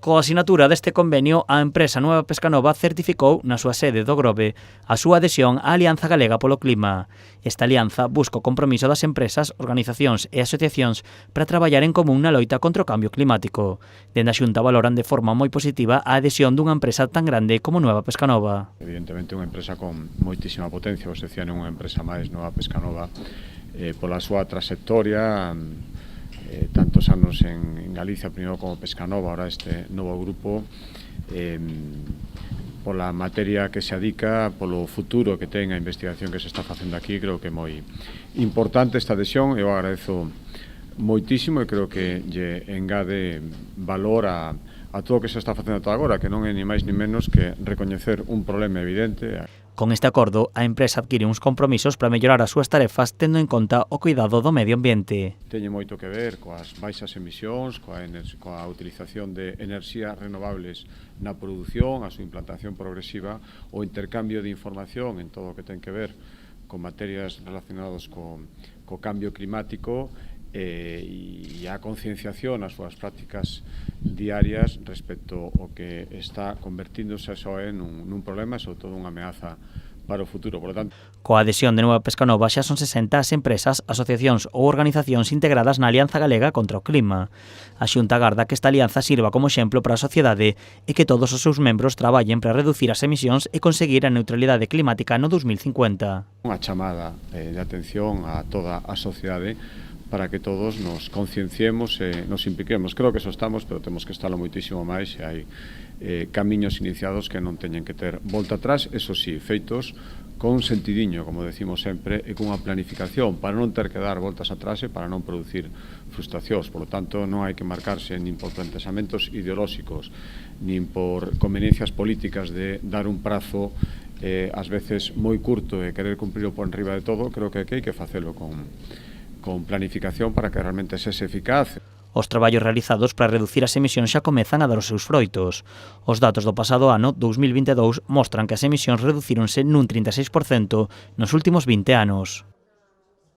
Coa asinatura deste convenio, a empresa Nueva Pescanova certificou na súa sede do Grove a súa adhesión á Alianza Galega polo Clima. Esta alianza busca o compromiso das empresas, organizacións e asociacións para traballar en común na loita contra o cambio climático. Dende a Xunta valoran de forma moi positiva a adhesión dunha empresa tan grande como Nueva Pescanova. Evidentemente unha empresa con moitísima potencia, vos decía, non unha empresa máis Nueva Pescanova, pola súa trayectoria, tantos anos en Galicia, primeiro como Pescanova, ahora este novo grupo, pola materia que se adica, polo futuro que ten a investigación que se está facendo aquí, creo que é moi importante esta adhesión. Eu agradezo moitísimo e creo que lle engade valor a todo o que se está facendo ata agora, que non é ni máis ni menos que recoñecer un problema evidente. Con este acordo, a empresa adquire uns compromisos para mellorar as súas tarefas tendo en conta o cuidado do medio ambiente. Teñe moito que ver coas baixas emisións, coa utilización de enerxías renovables na produción, a súa implantación progresiva, o intercambio de información en todo o que ten que ver con materias relacionadas co cambio climático e a concienciación as súas prácticas diarias respecto ao que está convertíndose só nun problema e sobre todo unha ameaza para o futuro. Por lo tanto, coa adhesión de Nueva Pescanova xa son 60 as empresas, asociacións ou organizacións integradas na Alianza Galega contra o Clima. A Xunta agarda que esta alianza sirva como exemplo para a sociedade e que todos os seus membros traballen para reducir as emisións e conseguir a neutralidade climática no 2050. Unha chamada de atención a toda a sociedade para que todos nos concienciemos e nos impliquemos. Creo que eso estamos, pero temos que estarlo moitísimo máis e hai camiños iniciados que non teñen que ter volta atrás, eso sí, feitos con sentidiño, como decimos sempre, e cunha planificación para non ter que dar voltas atrás e para non producir frustracións. Por lo tanto, non hai que marcarse nin por plantexamentos ideolóxicos, nin por conveniencias políticas de dar un prazo ás veces moi curto e querer cumplirlo por enriba de todo. Creo que hai que facelo con planificación para que realmente sexa eficaz. Os traballos realizados para reducir as emisións xa comezan a dar os seus froitos. Os datos do pasado ano, 2022, mostran que as emisións reducíronse nun 36% nos últimos 20 anos.